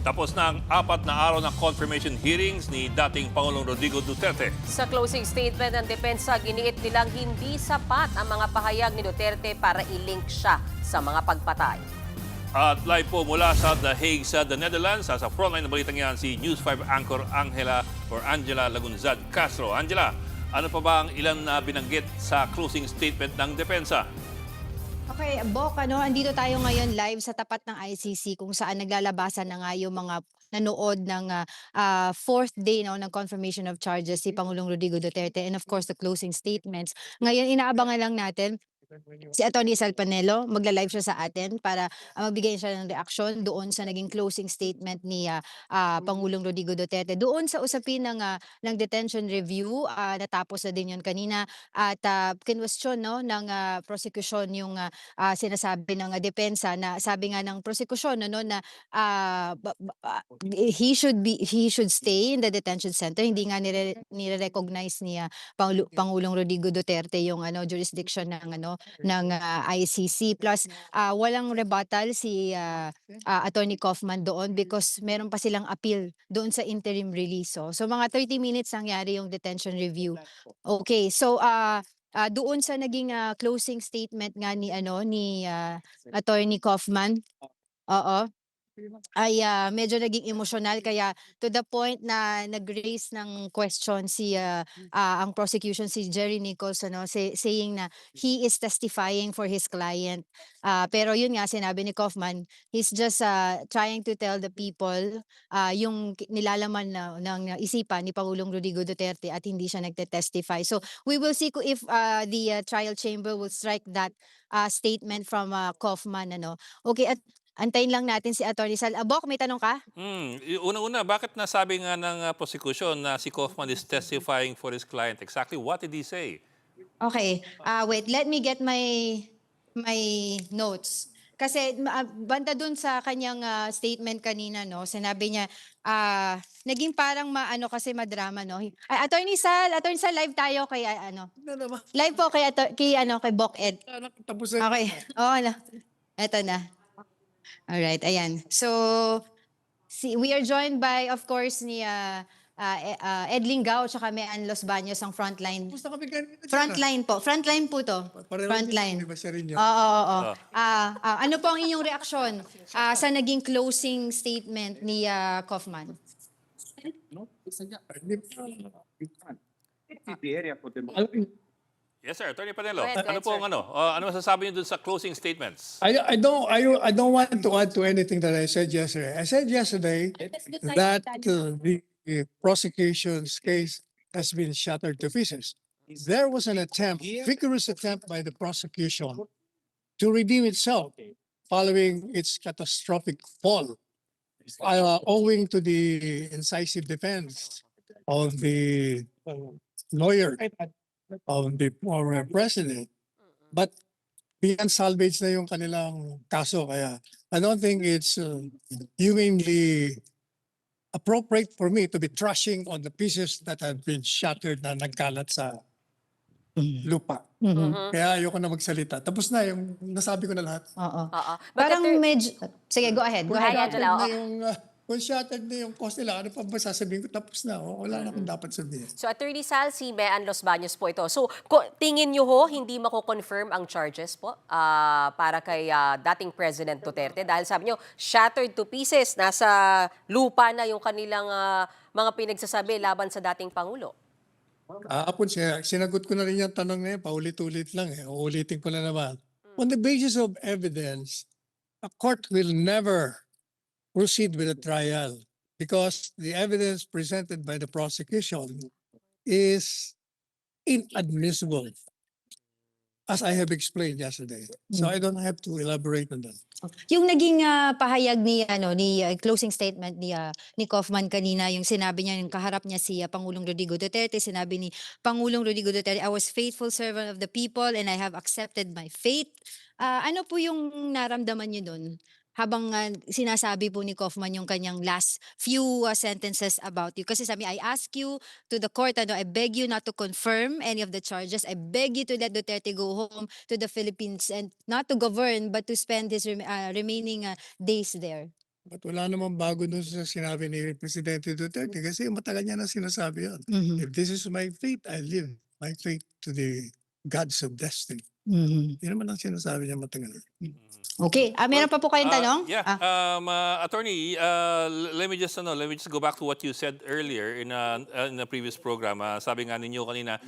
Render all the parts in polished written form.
Tapos na ang 4 na araw ng confirmation hearings ni dating Pangulong Rodrigo Duterte. Sa closing statement ng depensa, giniit nilang hindi sapat ang mga pahayag ni Duterte para i-link siya sa mga pagpatay. At live po mula sa The Hague sa The Netherlands, sa frontline ng balitang yan si News 5 anchor Angela Lagunzad Castro. Angela, ano pa ba ang ilan na binanggit sa closing statement ng depensa? Okay, Bok, andito tayo ngayon live sa tapat ng ICC kung saan naglalabasan na nga yung mga nanood ng fourth day ng confirmation of charges si Pangulong Rodrigo Duterte and of course the closing statements. Ngayon, inaabangan lang natin si Atty. Sal Panelo, magla-live siya sa atin para magbigay siya ng reaksyon doon sa naging closing statement ni Pangulong Rodrigo Duterte. Doon sa usapin ng detention review, natapos na din yun kanina at kinwestiyon ng prosecution yung sinasabi ng depensa na sabi nga ng prosecution na he should stay in the detention center. Hindi nga nire-recognize ni Pangulong Rodrigo Duterte yung jurisdiction ng ICC plus walang rebuttal si Attorney Kaufman doon because meron pa silang appeal doon sa interim release. So mga 30 minutes nangyari yung detention review. Okay, so doon sa naging closing statement nga ni Attorney Kaufman, oo, ay medyo naging emosyonal kaya to the point na nag-raise ng question ang prosecution si Jerry Nichols saying na he is testifying for his client. Pero yun nga sinabi ni Kaufman, he's just trying to tell the people yung nilalaman ng isipan ni Pangulong Rodrigo Duterte at hindi siya nagte-testify. So we will see if the trial chamber will strike that statement from Kaufman. Okay, at antayin lang natin si Atty. Sal. Bok, may tanong ka? Unang-una, bakit nasabi nga ng prosecution na si Kaufman is testifying for his client? Exactly what did he say? Okay, wait, let me get my notes. Kasi banda dun sa kanyang statement kanina, sinabi niya, naging parang kasi madrama, Ay, Attorney Sal, live tayo kay, live po kay Bok Ed. Tapos na. Okay, eto na. Alright, ayan. So, we are joined by, of course, ni Ed Lingao tsaka Mean Los Baños ang frontline. Tapos na kami kanina. Frontline po to. Pareho Frontline. din, di ba siya rin yun? Oo. Ano po ang inyong reaksyon sa naging closing statement ni Kaufman? Yes, sir. Attorney Panelo, Go ahead, ano po sir. ang ano masasabi niyo dun sa closing statements? I don't want to add to anything that I said yesterday. I said yesterday that the prosecution's case has been shattered to pieces. There was an vigorous attempt by the prosecution to redeem itself following its catastrophic fall, owing to the incisive defense of the lawyer of the former president. But beyond salvage na yung kanilang kaso. Kaya I don't think it's humanly appropriate for me to be trashing on the pieces that have been shattered na nagkalat sa lupa. Kaya ayoko na magsalita. Tapos na yung nasabi ko na lahat. Oo. Oo. Parang medyo, sige, go ahead. Hi, Angela. Na yung, kung shattered na yung cause nila, ano pa ba sasabihin ko? Tapos na. Wala na akong dapat sabihin. So, Attorney Sal, si Mean Los Baños po ito. So, tingin nyo hindi mako-confirm ang charges po para kay dating President Duterte? Dahil sabi nyo, shattered to pieces. Nasa lupa na yung kanilang mga pinagsasabi laban sa dating Pangulo. Apon siya, sinagot ko na rin yung tanong na yun, paulit-ulit lang uulitin ko na naman. On the basis of evidence, a court will never proceed with a trial because the evidence presented by the prosecution is inadmissible, as I have explained yesterday. So I don't have to elaborate on that. Yung naging pahayag ni closing statement ni Kaufman kanina, yung sinabi niya, yung kaharap niya si Pangulong Rodrigo Duterte, sinabi ni Pangulong Rodrigo Duterte, I was faithful servant of the people and I have accepted my fate. Ano po yung naramdaman niyo doon? Habang sinasabi po ni Kaufman yung kanyang last few sentences about you. Kasi sabi, I ask you to the court, I beg you not to confirm any of the charges. I beg you to let Duterte go home to the Philippines and not to govern but to spend his remaining days there. But wala namang bago dun sa sinabi ni Presidente Duterte kasi matagal niya na sinasabi yun. Mhm. If this is my fate, I live my fate to the gods of destiny. Mhm. Yun naman ang sinasabi niya matagal. Okay, meron pa po kayong tanong? Yeah, attorney, let me just go back to what you said earlier in a previous program. Sabi nga ninyo kanina,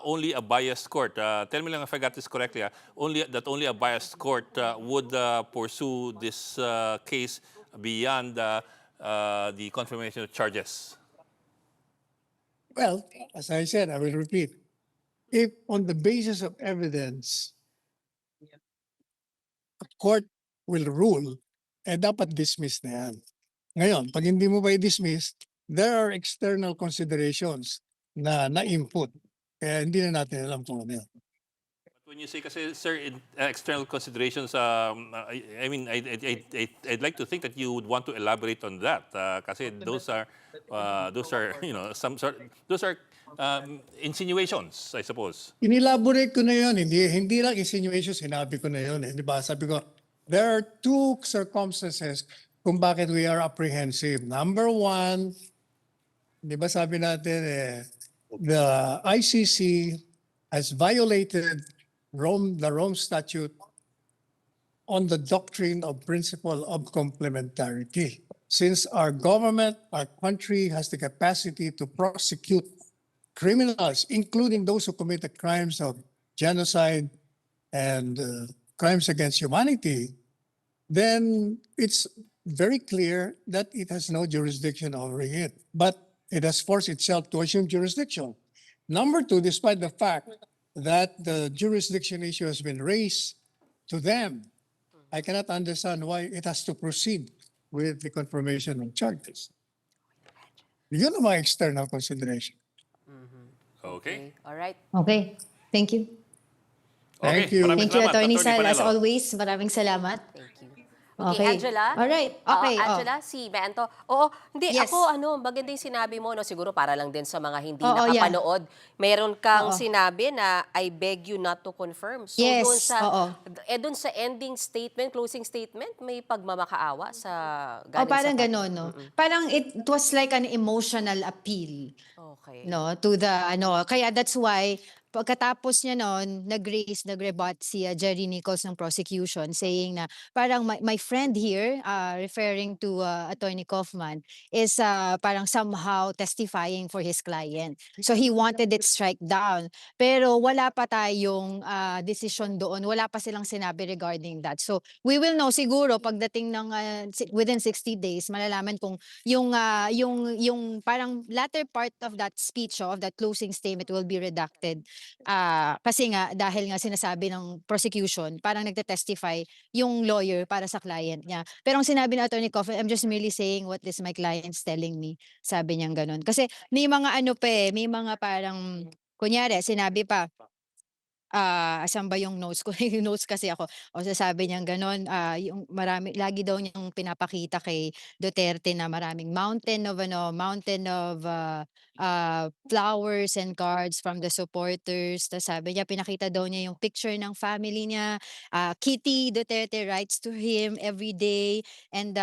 only a biased court. Tell me lang if I got this correctly. Only a biased court would pursue this case beyond the confirmation of charges. Well, as I said, I will repeat. If on the basis of evidence, a court will rule, dapat dismiss na yan. Ngayon, pag hindi mo pa i-dismiss, there are external considerations na na-input. Kaya hindi na natin alam kung ano yan. But when you say, kasi, sir, external considerations, I mean, I'd like to think that you would want to elaborate on that. Kasi those are, those are insinuations, I suppose. Inelaborate ko na yun. Hindi lang insinuation, sinabi ko na yun. Di ba? Sabi ko, there are two circumstances kung bakit we are apprehensive. Number one, di ba sabi natin, the ICC has violated the Rome Statute on the doctrine of principle of complementarity. Since our government, our country has the capacity to prosecute criminals, including those who committed crimes of genocide and crimes against humanity, then it's very clear that it has no jurisdiction over it. But it has forced itself to assume jurisdiction. Number two, despite the fact that the jurisdiction issue has been raised to them, I cannot understand why it has to proceed with the confirmation of charges. Yun ang mga external consideration. Okay. All right. Okay, thank you. Thank Okay, you. maraming Thank you, salamat, Attorney Sal. As Panelo. always, maraming salamat. Thank you. Okay, Angela? Alright, okay. Oo, Angela, si Bento. Oo, hindi, Yes. ako, maganda yung sinabi mo, no, siguro para lang din sa mga hindi Oo, yeah. nakapanood. Meron kang Oo. sinabi na, I beg you not to confirm. So, Yes, doon oo. sa ending statement, closing statement, may pagmamakaawa sa galing Parang sa gano'n, no? Parang it was like an emotional appeal. Okay. No, to the kaya that's why pagkatapos niya noon nag-rebut si Jerry Nichols ng prosecution saying na parang my friend here, referring to Attorney Kaufman, is parang somehow testifying for his client, so he wanted it strike down, pero wala pa tayong decision doon, wala pa silang sinabi regarding that. So we will know siguro pagdating ng within 60 days malalaman kung yung parang latter part of that speech, of that closing statement, will be redacted. Kasi nga dahil nga sinasabi ng prosecution, parang nagte-testify yung lawyer para sa client niya. Pero ang sinabi ni Attorney Kaufman, I'm just merely saying what is my client's telling me. Sabi niyang ganun. Kasi may mga may mga parang kunyari sinabi pa, asan ba yung notes ko? Yung notes kasi ako. O sasabi niyang gano'n, yung lagi daw niyang pinapakita kay Duterte na maraming mountain of flowers and cards from the supporters. Tapos sabi niya, pinakita daw niya yung picture ng family niya. Kitty Duterte writes to him every day. And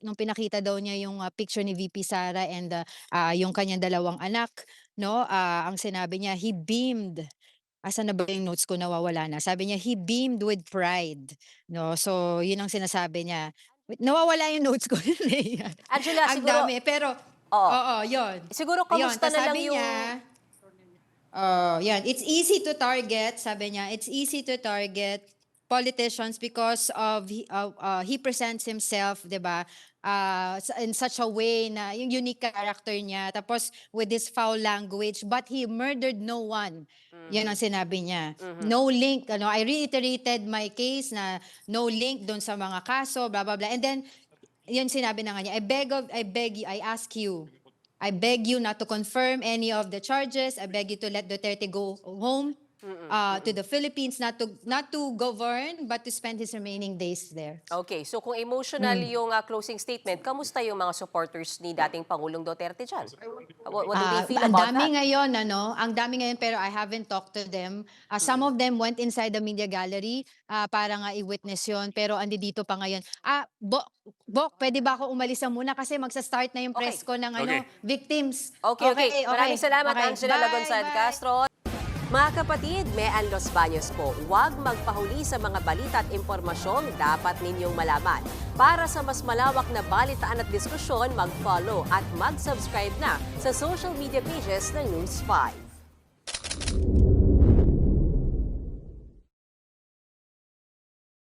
nung pinakita daw niya yung picture ni VP Sara and yung kanyang dalawang anak, no? Ang sinabi niya, he beamed. Asan na ba yung notes ko, nawawala na. Sabi niya, he beamed with pride. No, so yun ang sinasabi niya. Wait, nawawala yung notes ko. Angela, Ang siguro, dami, pero Oo. oo, yun. siguro Ayun, kamusta tas na lang sabi yung... niya, yan, it's easy to target, sabi niya, it's easy to target politicians because of he presents himself, 'di ba? In such a way na yung unique character niya, tapos with this foul language, but he murdered no one. Yan ang sinabi niya. No link, I reiterated my case na no link doon sa mga kaso, blah blah blah. And then yun sinabi na nga niya, I beg you not to confirm any of the charges. I beg you to let Duterte go home to the Philippines, not to govern, but to spend his remaining days there. Okay, so kung emotional yung closing statement, kamusta yung mga supporters ni dating Pangulong Duterte dyan? What do they feel Ang about dami that? ngayon, ang dami ngayon, pero I haven't talked to them. Some of them went inside the media gallery para nga i-witness yon, pero andi dito pa ngayon. Bok, pwede ba ako umalis na muna kasi magsa-start na yung Okay. press ko ng Okay. victims. Okay. Maraming salamat, Okay. Angela Bye, Lagonzad bye. Castro. Mga kapatid, Mean Los Baños po, huwag magpahuli sa mga balita at impormasyong dapat ninyong malaman. Para sa mas malawak na balitaan at diskusyon, mag-follow at mag-subscribe na sa social media pages ng News 5.